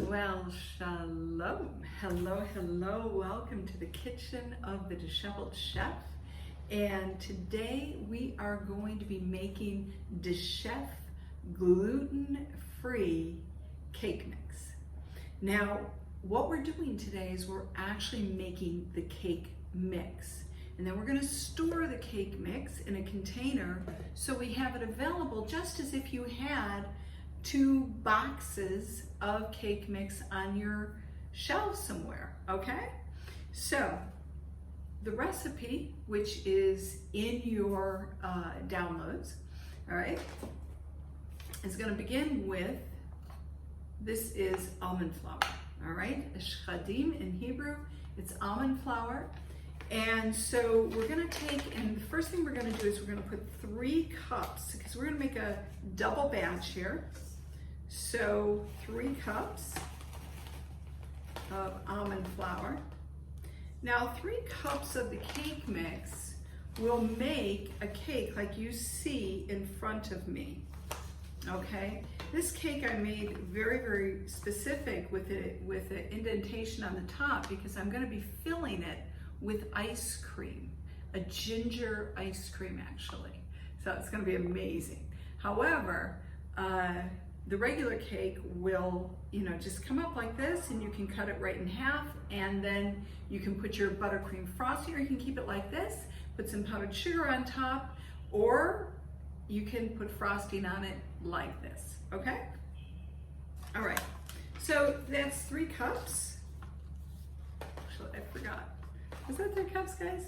Well, shalom. Hello. Welcome to the kitchen of the Disheveled chef. And today we are going to be making Disheveled gluten-free cake mix. Now, what we're doing today is we're actually making the cake mix. And then we're going to store the cake mix in a container so we have it available just as if you had 2 boxes of cake mix on your shelf somewhere, okay? So the recipe, which is in your downloads, all right, is going to begin with, this is almond flour, all right? Shchadim in Hebrew, it's almond flour. And so we're going to take, and the first thing we're going to do is we're going to put 3 cups, because we're going to make a double batch here. So 3 cups of almond flour. Now 3 cups of the cake mix will make a cake like you see in front of me, okay? This cake I made very specific with an indentation on the top because I'm going to be filling it with ice cream, a ginger ice cream actually. So it's going to be amazing. However, the regular cake will, just come up like this, and you can cut it right in half, and then you can put your buttercream frosting, or you can keep it like this, put some powdered sugar on top, or you can put frosting on it like this, okay? All right, so that's 3 cups. Actually, I forgot. Is that 3 cups, guys?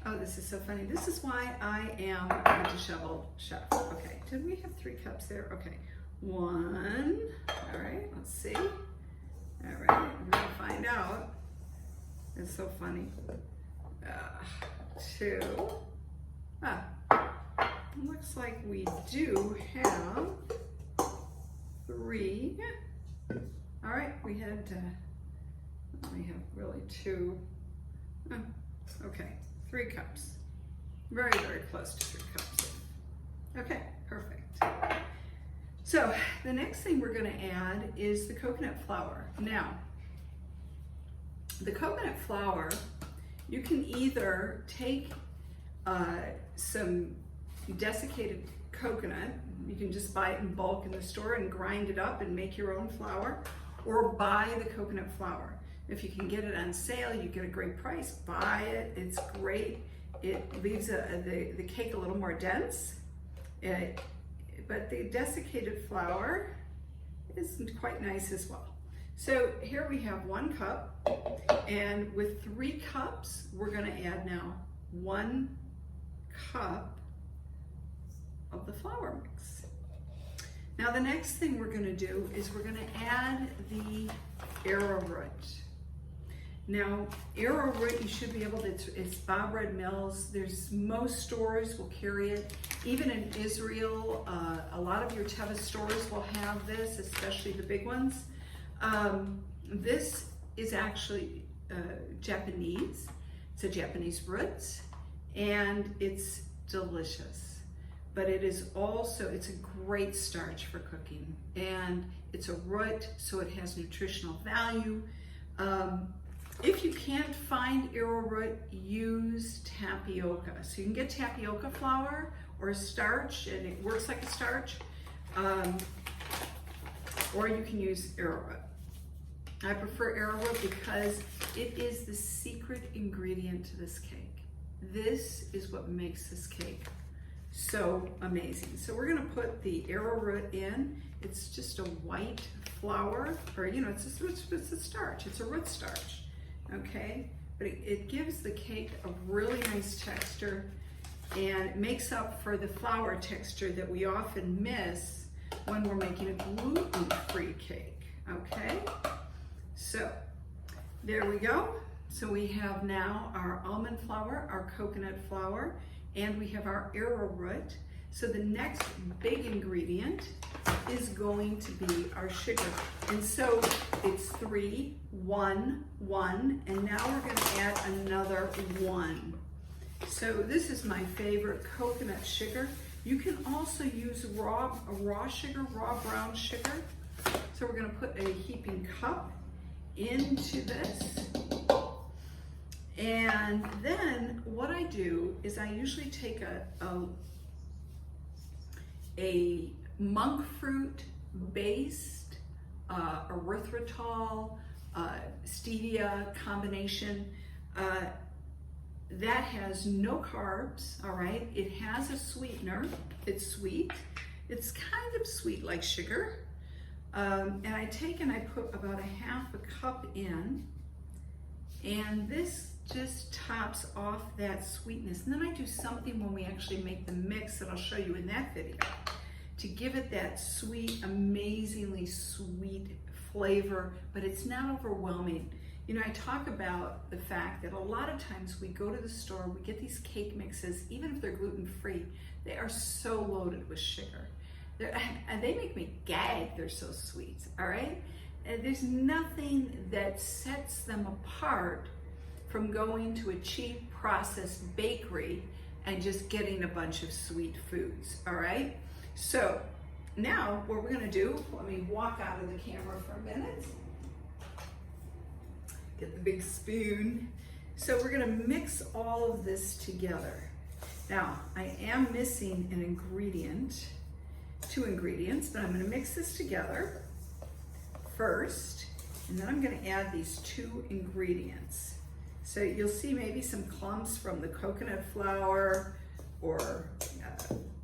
Oh, this is so funny. This is why I am a disheveled chef. Okay, did we have 3 cups there? Okay, 1. All right, let's see. All right, we're gonna find out. It's so funny. 2. Looks like we do have 3. All right, we have really 2. Okay. 3 cups. Very close to 3 cups. Okay, perfect. So the next thing we're going to add is the coconut flour. Now, the coconut flour, you can either take some desiccated coconut, you can just buy it in bulk in the store and grind it up and make your own flour, or buy the coconut flour. If you can get it on sale, you get a great price, buy it, it's great. It leaves the cake a little more dense, but the desiccated flour is quite nice as well. So here we have 1 cup, and with 3 cups, we're gonna add now 1 cup of the flour mix. Now the next thing we're gonna do is we're gonna add the arrowroot. Now, arrowroot, you should be able to, it's Bob Red Mills. Most stores will carry it. Even in Israel, a lot of your Teva stores will have this, especially the big ones. This is actually Japanese. It's a Japanese root, and it's delicious. But it is also, it's a great starch for cooking. And it's a root, so it has nutritional value. If you can't find arrowroot, use tapioca. So you can get tapioca flour or starch, and it works like a starch, or you can use arrowroot. I prefer arrowroot because it is the secret ingredient to this cake. This is what makes this cake so amazing. So we're gonna put the arrowroot in. It's just a white flour, or it's a starch, it's a root starch. Okay, but it gives the cake a really nice texture, and it makes up for the flour texture that we often miss when we're making a gluten-free cake, okay? So there we go. So we have now our almond flour, our coconut flour, and we have our arrowroot. So the next big ingredient is going to be our sugar. And so it's 3, 1, 1, and now we're going to add another 1. So this is my favorite coconut sugar. You can also use raw sugar, raw brown sugar. So we're gonna put a heaping cup into this. And then what I do is I usually take a monk fruit based erythritol, stevia combination that has no carbs, all right? It has a sweetener, it's sweet. It's kind of sweet like sugar. And I take and I put about a half a cup in, and this just tops off that sweetness. And then I do something when we actually make the mix that I'll show you in that video to give it that sweet, amazingly sweet flavor, but it's not overwhelming. You know, I talk about the fact that a lot of times we go to the store, we get these cake mixes, even if they're gluten-free, they are so loaded with sugar. And they make me gag, they're so sweet, all right? And there's nothing that sets them apart from going to a cheap processed bakery and just getting a bunch of sweet foods, all right? So now what we're gonna do, let me walk out of the camera for a minute. Get the big spoon. So we're gonna mix all of this together. Now, I am missing an ingredient, 2 ingredients, but I'm gonna mix this together first, and then I'm gonna add these 2 ingredients. So you'll see maybe some clumps from the coconut flour or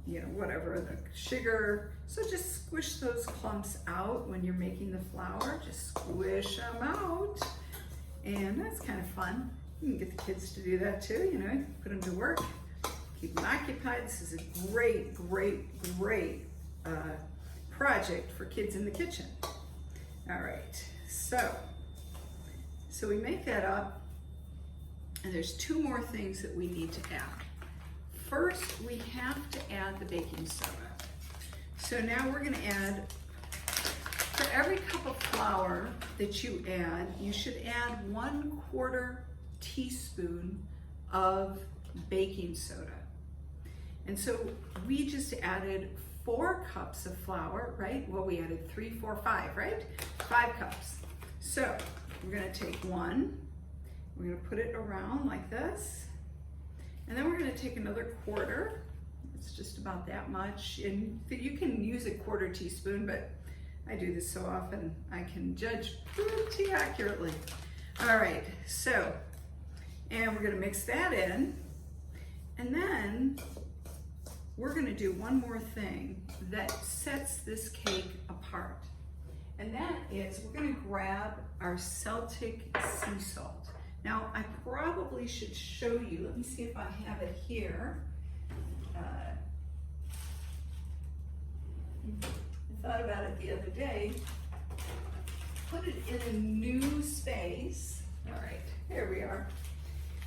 you know, whatever, the sugar. So just squish those clumps out when you're making the flour. Just squish them out. And that's kind of fun. You can get the kids to do that too, you know, put them to work, keep them occupied. This is a great, great, great project for kids in the kitchen. All right, so we make that up, and there's 2 more things that we need to add. First, we have to add the baking soda. So now we're gonna add, for every cup of flour that you add, you should add 1/4 teaspoon of baking soda. And so we just added 4 cups of flour, right? Well, we added 3, 4, 5, right? 5 cups. So we're gonna take 1, we're gonna put it around like this, and then we're gonna take another 1/4. It's just about that much, and you can use a 1/4 teaspoon, but I do this so often I can judge pretty accurately. All right, so, and we're gonna mix that in, and then we're gonna do one more thing that sets this cake apart. And that is, we're gonna grab our Celtic Sea Salt. Now, I probably should show you, let me see if I have it here. I thought about it the other day. Put it in a new space. All right, here we are.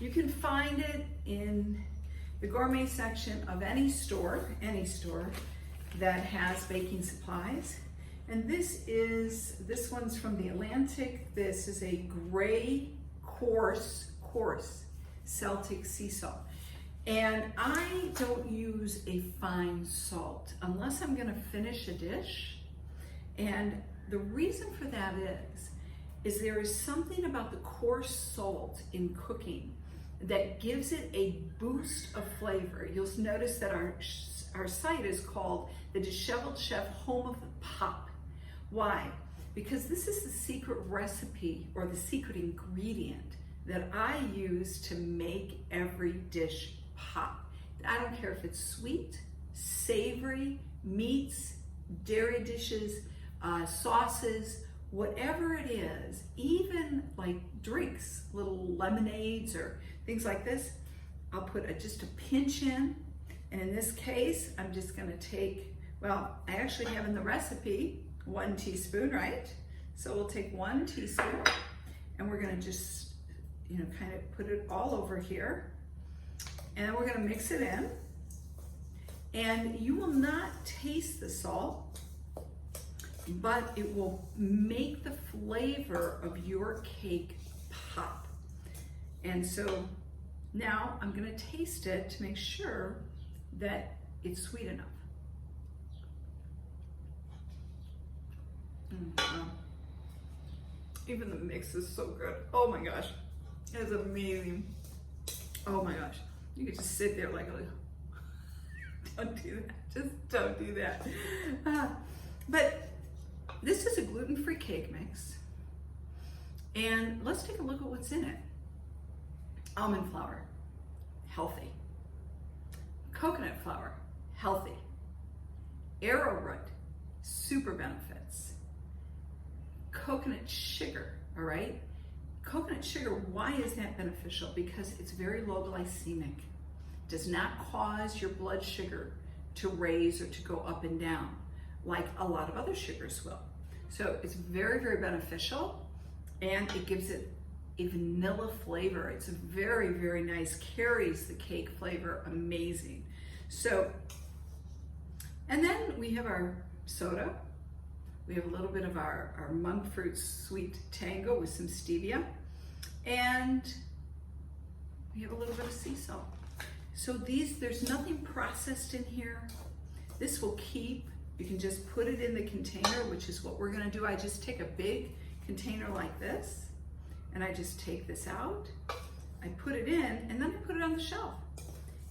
You can find it in the gourmet section of any store that has baking supplies. And this one's from the Atlantic. This is a gray, coarse Celtic sea salt. And I don't use a fine salt unless I'm gonna finish a dish. And the reason for that is there is something about the coarse salt in cooking that gives it a boost of flavor. You'll notice that our site is called the Disheveled Chef Home of the Pop. Why? Because this is the secret recipe or the secret ingredient that I use to make every dish pop. I don't care if it's sweet, savory, meats, dairy dishes, sauces, whatever it is, even like drinks, little lemonades or things like this, I'll put just a pinch in. And in this case, I'm just gonna take, well, I actually have in the recipe 1 teaspoon, right? So we'll take 1 teaspoon and we're gonna just, you know, kind of put it all over here. And then we're gonna mix it in. And you will not taste the salt, but it will make the flavor of your cake pop. And so now I'm gonna taste it to make sure that it's sweet enough. Even the mix is so good. Oh my gosh, it's amazing. Oh my gosh, you could just sit there like, don't do that, just don't do that. But this is a gluten-free cake mix. And let's take a look at what's in it. Almond flour, healthy. Coconut flour, healthy. Arrowroot, super benefits. Coconut sugar, all right? Coconut sugar, why is that beneficial? Because it's very low glycemic. Does not cause your blood sugar to raise or to go up and down like a lot of other sugars will. So it's very, very beneficial, and it gives it a vanilla flavor. It's very, very nice, carries the cake flavor amazing. So, and then we have our soda. We have a little bit of our monk fruit sweet tango with some stevia. And we have a little bit of sea salt. So there's nothing processed in here. This will keep, you can just put it in the container, which is what we're gonna do. I just take a big container like this, and I just take this out, I put it in, and then I put it on the shelf.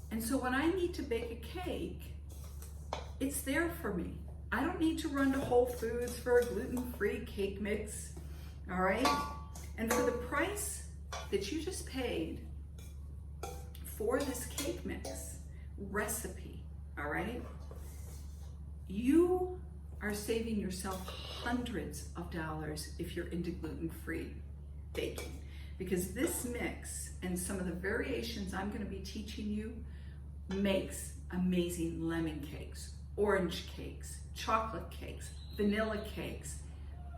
And so when I need to bake a cake, it's there for me. I don't need to run to Whole Foods for a gluten-free cake mix, all right? And for the price that you just paid for this cake mix recipe, all right? You are saving yourself hundreds of dollars if you're into gluten-free baking, because this mix and some of the variations I'm going to be teaching you makes amazing lemon cakes, orange cakes, chocolate cakes, vanilla cakes.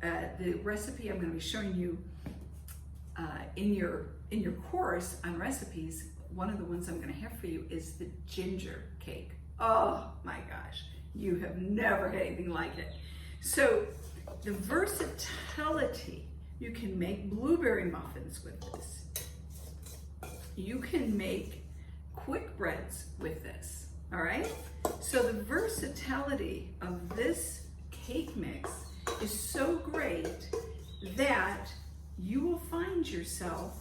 The recipe I'm going to be showing you in your course on recipes, one of the ones I'm going to have for you is the ginger cake. Oh my gosh, you have never had anything like it. So the versatility, you can make blueberry muffins with this. You can make quick breads with this, all right? So the versatility of this cake mix is so great that you will find yourself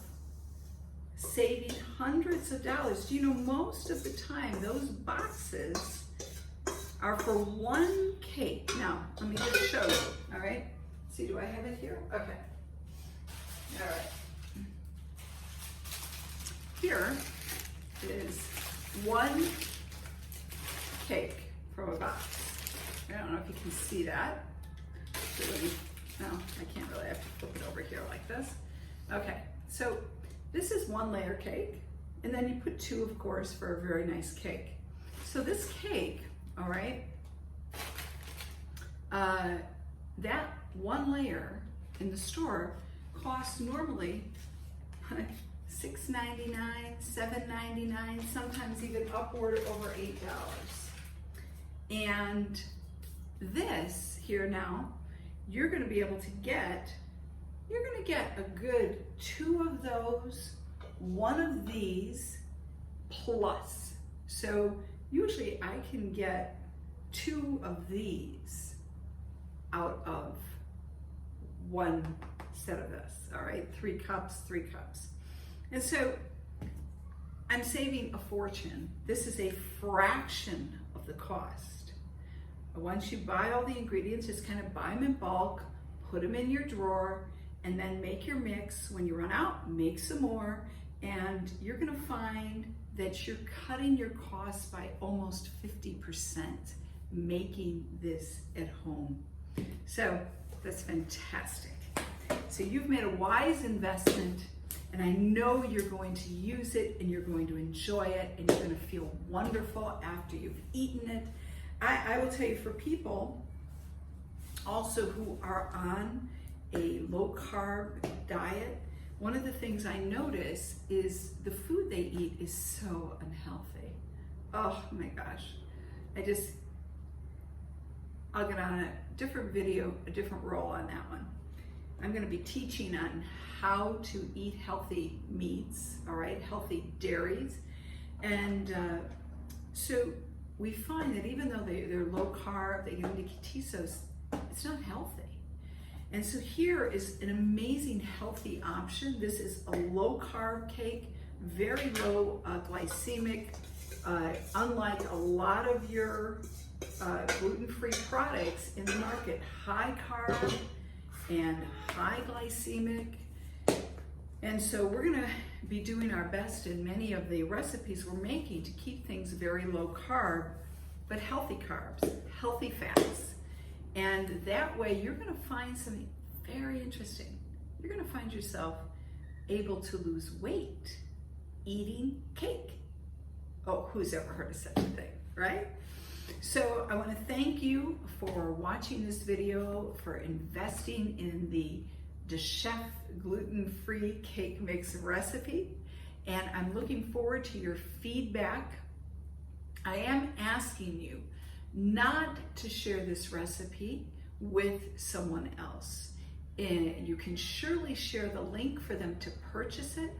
saving hundreds of dollars. Do you know most of the time those boxes are for one cake? Now, let me just show you, all right? See, do I have it here? Okay. All right. Here is one cake from a box. I don't know if you can see that. No, I can't really. I have to flip it over here like this. Okay, so this is one layer cake, and then you put two, of course, for a very nice cake. So this cake, all right, that one layer in the store costs normally $6.99, $7.99, sometimes even upward over $8. And this here now, you're going to be able to get, a good 2 of those, 1 of these plus. So usually I can get 2 of these out of 1 set of this, all right? 3 cups, 3 cups. And so I'm saving a fortune. This is a fraction of the cost. Once you buy all the ingredients, just kind of buy them in bulk, put them in your drawer, and then make your mix. When you run out, make some more, and you're gonna find that you're cutting your costs by almost 50% making this at home. So that's fantastic. So you've made a wise investment, and I know you're going to use it, and you're going to enjoy it, and you're gonna feel wonderful after you've eaten it. I will tell you, for people also who are on a low carb diet, one of the things I notice is the food they eat is so unhealthy. Oh my gosh. I'll get on a different video, a different role on that one. I'm gonna be teaching on how to eat healthy meats, all right, healthy dairies. And so we find that even though they're low carb, they get into ketosis, it's not healthy. And so here is an amazing healthy option. This is a low carb cake, very low glycemic, unlike a lot of your gluten-free products in the market, high carb and high glycemic. And so we're gonna be doing our best in many of the recipes we're making to keep things very low carb, but healthy carbs, healthy fats. And that way you're gonna find something very interesting. You're gonna find yourself able to lose weight eating cake. Oh, who's ever heard of such a thing, right? So I wanna thank you for watching this video, for investing in the Disheveled gluten-free cake mix recipe, and I'm looking forward to your feedback. I am asking you not to share this recipe with someone else. And you can surely share the link for them to purchase it,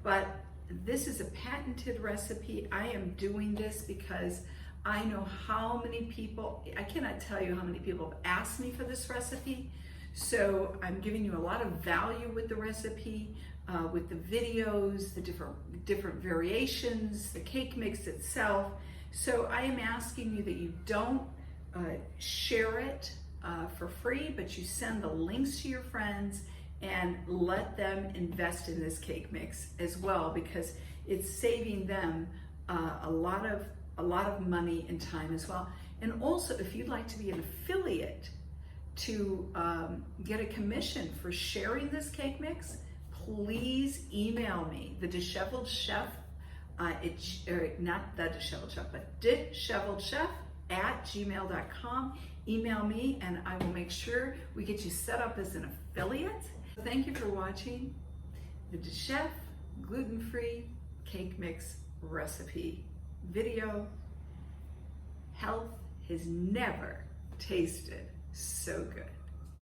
but this is a patented recipe. I am doing this because I know how many people, I cannot tell you how many people have asked me for this recipe. So I'm giving you a lot of value with the recipe, with the videos, the different variations, the cake mix itself. So I am asking you that you don't share it for free, but you send the links to your friends and let them invest in this cake mix as well, because it's saving them a lot of money and time as well. And also, if you'd like to be an affiliate to get a commission for sharing this cake mix, please email me, the Disheveled Chef, not the Disheveled Chef, but disheveledchef@gmail.com. Email me and I will make sure we get you set up as an affiliate. Thank you for watching the Disheveled gluten-free cake mix recipe video. Health has never tasted so good.